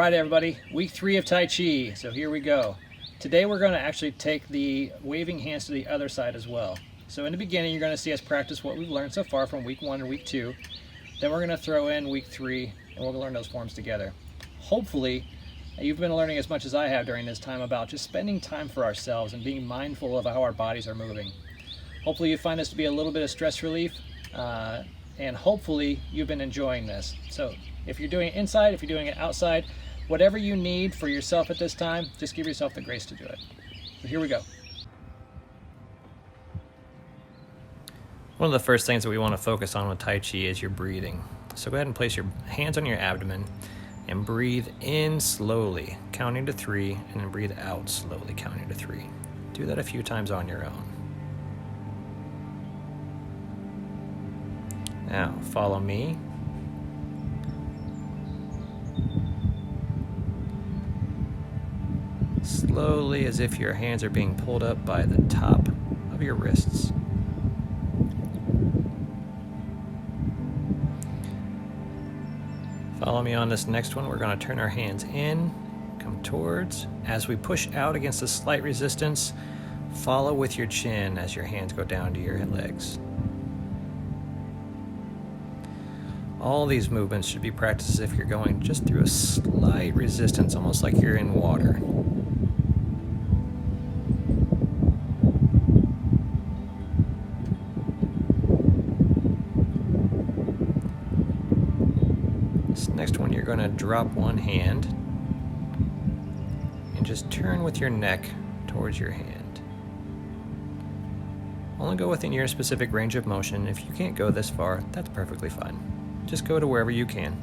right, everybody, week 3 of Tai Chi, so here we go. Today we're going to actually take the waving hands to the other side as well. So in the beginning, you're going to see us practice what we've learned so far from week 1 and week 2. Then we're going to throw in week 3, and we'll learn those forms together. Hopefully, you've been learning as much as I have during this time about just spending time for ourselves and being mindful of how our bodies are moving. Hopefully you find this to be a little bit of stress relief, and hopefully you've been enjoying this. So if you're doing it inside, if you're doing it outside, whatever you need for yourself at this time, just give yourself the grace to do it. So here we go. One of the first things that we want to focus on with Tai Chi is your breathing. So go ahead and place your hands on your abdomen and breathe in slowly, counting to 3, and then breathe out slowly, counting to 3. Do that a few times on your own. Now, follow me. Slowly, as if your hands are being pulled up by the top of your wrists. Follow me on this next one. We're going to turn our hands in, come towards. As we push out against a slight resistance, follow with your chin as your hands go down to your legs. All these movements should be practiced as if you're going just through a slight resistance, almost like you're in water. This next one, you're going to drop one hand and just turn with your neck towards your hand. Only go within your specific range of motion. If you can't go this far, that's perfectly fine. Just go to wherever you can.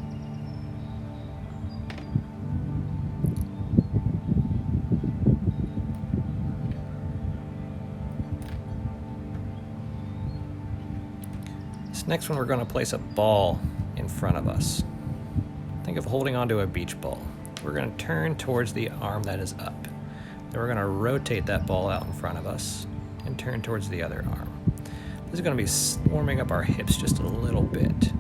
This next one, we're going to place a ball in front of us. Think of holding onto a beach ball. We're going to turn towards the arm that is up. Then we're going to rotate that ball out in front of us and turn towards the other arm. This is going to be warming up our hips just a little bit.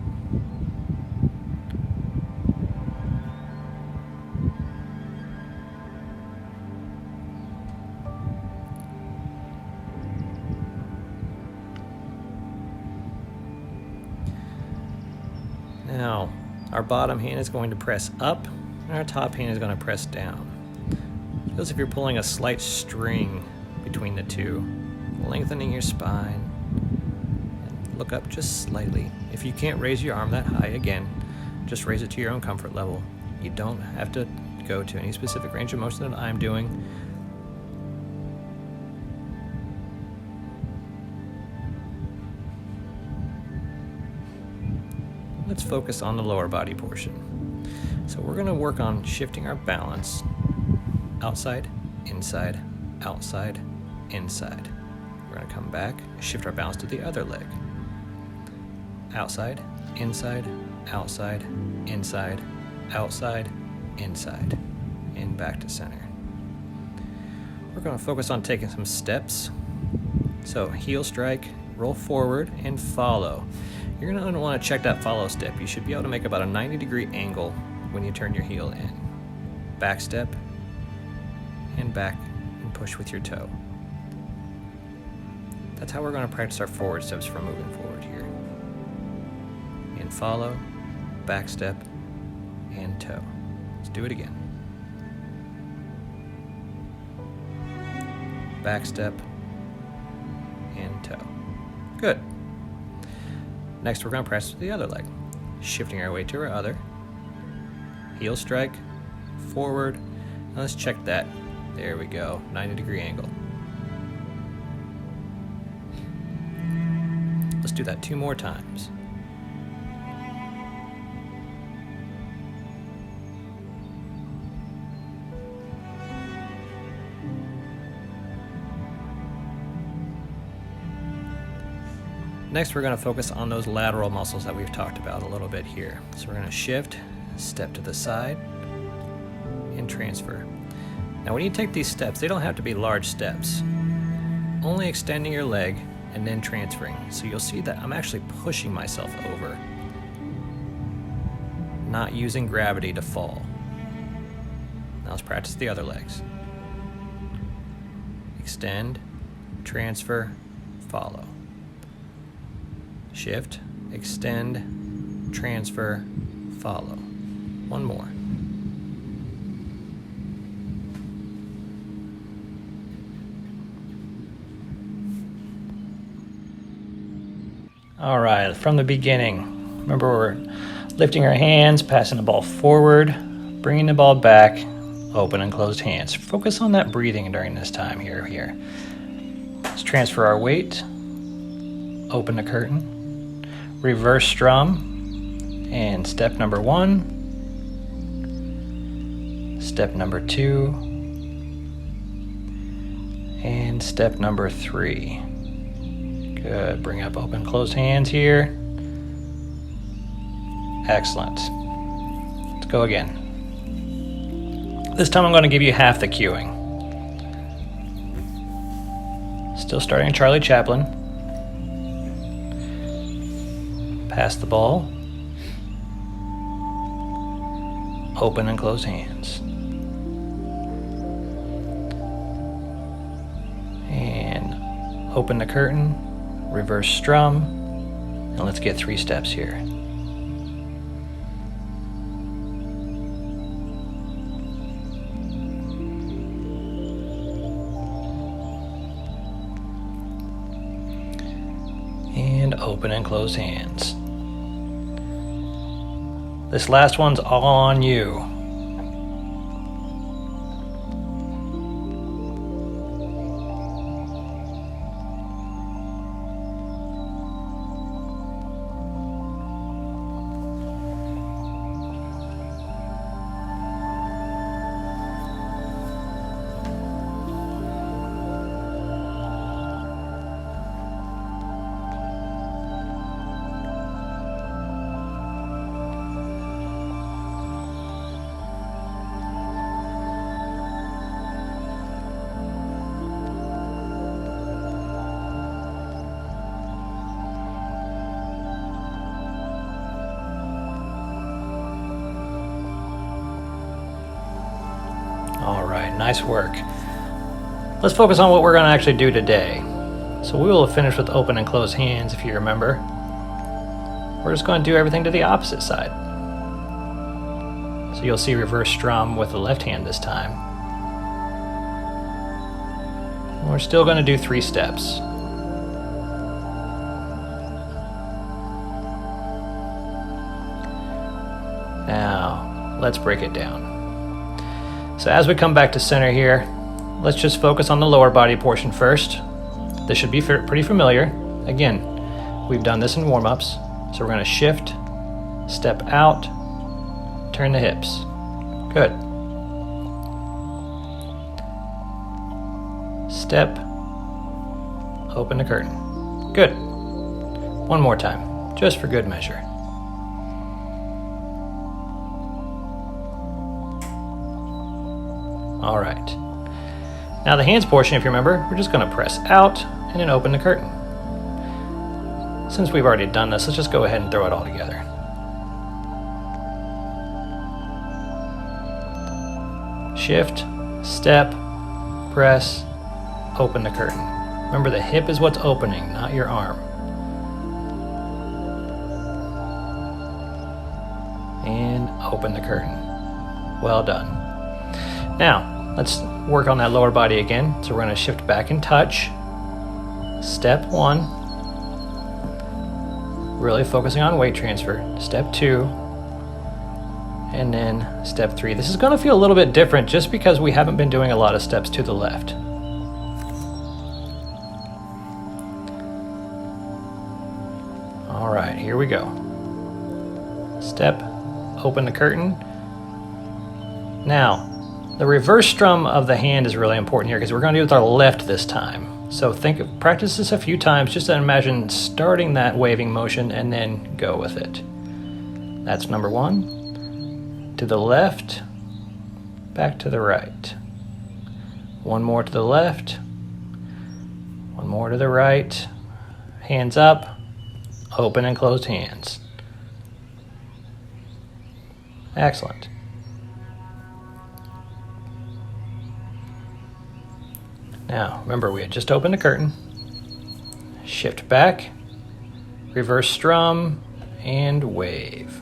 Now, our bottom hand is going to press up, and our top hand is going to press down. It feels as if you're pulling a slight string between the two, lengthening your spine. And look up just slightly. If you can't raise your arm that high, again, just raise it to your own comfort level. You don't have to go to any specific range of motion that I'm doing. Let's focus on the lower body portion. So we're going to work on shifting our balance outside, inside, outside, inside. We're going to come back, shift our balance to the other leg. Outside, inside, outside, inside, outside, inside, and back to center. We're going to focus on taking some steps. So heel strike, roll forward, and follow. You're going to want to check that follow step. You should be able to make about a 90-degree angle when you turn your heel in. Back step, and back, and push with your toe. That's how we're going to practice our forward steps for moving forward here. And follow, back step, and toe. Let's do it again. Back step, and toe. Good. Next, we're going to press with the other leg, shifting our weight to our other. Heel strike, forward. Now let's check that. There we go, 90-degree angle. Let's do that 2 more times. Next, we're going to focus on those lateral muscles that we've talked about a little bit here. So we're going to shift, step to the side, and transfer. Now when you take these steps, they don't have to be large steps. Only extending your leg and then transferring. So you'll see that I'm actually pushing myself over, not using gravity to fall. Now let's practice the other legs. Extend, transfer, follow. Shift, extend, transfer, follow. One more. All right, from the beginning, remember we're lifting our hands, passing the ball forward, bringing the ball back, open and closed hands. Focus on that breathing during this time here. Let's transfer our weight, open the curtain, reverse strum, and step number 1, step number 2, and step number 3. Good, bring up open, closed hands here. Excellent. Let's go again. This time I'm going to give you half the cueing. Still starting Charlie Chaplin. Pass the ball. Open and close hands. And open the curtain, reverse strum, and let's get 3 steps here. And open and close hands. This last one's all on you. All right, nice work. Let's focus on what we're going to actually do today. So we will finish with open and closed hands, if you remember. We're just going to do everything to the opposite side. So you'll see reverse strum with the left hand this time. And we're still going to do 3 steps. Now, let's break it down. So as we come back to center here, let's just focus on the lower body portion first. This should be pretty familiar. Again, we've done this in warm-ups. So we're going to shift, step out, turn the hips. Good. Step, open the curtain. Good. One more time, just for good measure. All right. Now the hands portion, if you remember, we're just going to press out and then open the curtain. Since we've already done this, let's just go ahead and throw it all together. Shift, step, press, open the curtain. Remember, the hip is what's opening, not your arm. And open the curtain. Well done. Now, let's work on that lower body again. So we're going to shift back and touch. Step 1, really focusing on weight transfer. Step 2, and then step 3. This is going to feel a little bit different just because we haven't been doing a lot of steps to the left. All right, here we go. Step, open the curtain. Now, the reverse strum of the hand is really important here because we're going to do it with our left this time. So practice this a few times just to imagine starting that waving motion and then go with it. That's number 1. To the left, back to the right. One more to the left, one more to the right. Hands up, open and closed hands. Excellent. Now, remember, we had just opened the curtain. Shift back, reverse strum, and wave.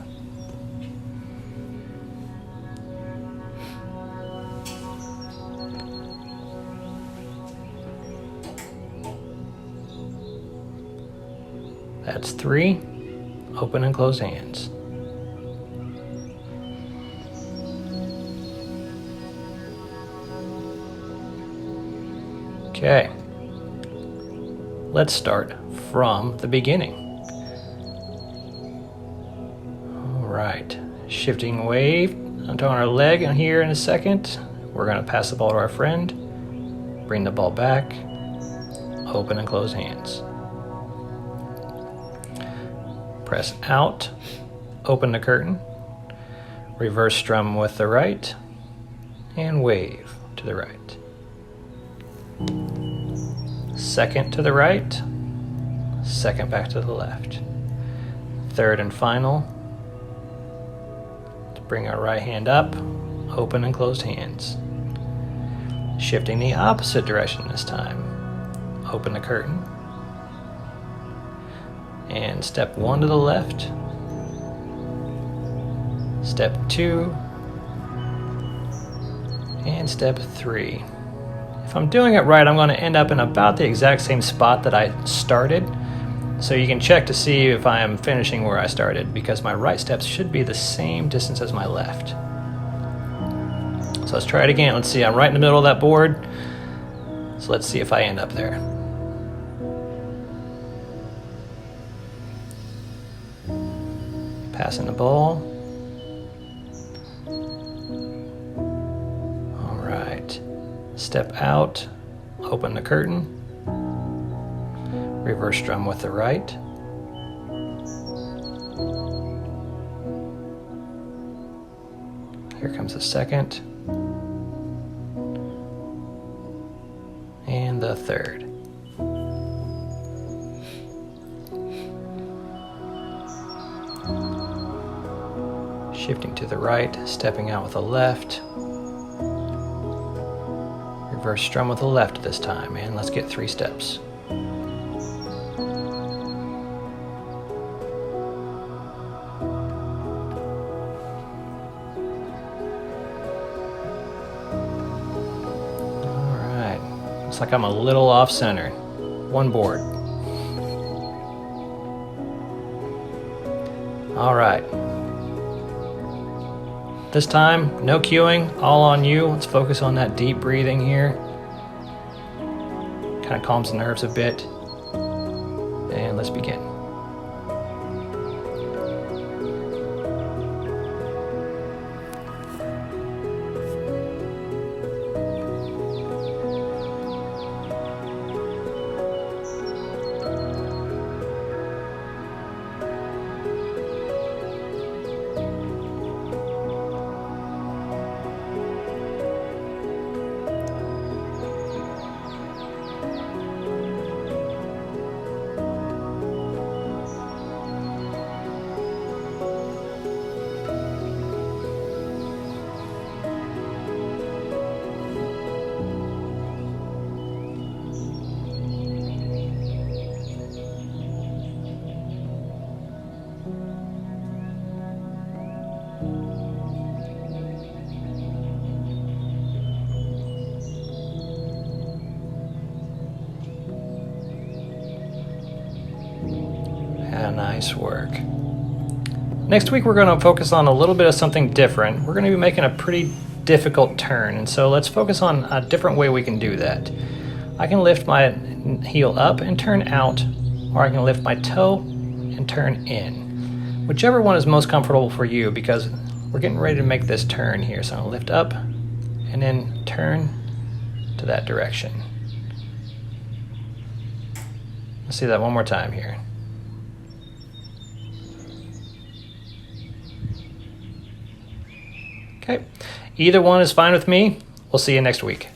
That's 3. Open and close hands. Okay. Let's start from the beginning. All right. Shifting wave onto our leg here in a second. We're going to pass the ball to our friend. Bring the ball back. Open and close hands. Press out, open the curtain, reverse strum with the right, and wave to the right. Second to the right, second back to the left. Third and final, to bring our right hand up, open and closed hands. Shifting the opposite direction this time. Open the curtain. And step 1 to the left, step 2, and step 3. If I'm doing it right, I'm going to end up in about the exact same spot that I started. So you can check to see if I am finishing where I started, because my right steps should be the same distance as my left. So let's try it again. Let's see, I'm right in the middle of that board. So let's see if I end up there. Passing the ball. All right. Step out, open the curtain. Reverse strum with the right. Here comes the second. And the third. Shifting to the right, stepping out with the left. Reverse strum with the left this time, and let's get 3 steps. All right, looks like I'm a little off center. 1 board. All right. This time, no cueing, all on you. Let's focus on that deep breathing here. Kind of calms the nerves a bit. And let's begin. Nice work. Next week we're going to focus on a little bit of something different. We're going to be making a pretty difficult turn, and so let's focus on a different way we can do that. I can lift my heel up and turn out, or I can lift my toe and turn in. Whichever one is most comfortable for you, because we're getting ready to make this turn here. So I'm going to lift up and then turn to that direction. Let's see that one more time here. Okay, either one is fine with me. We'll see you next week.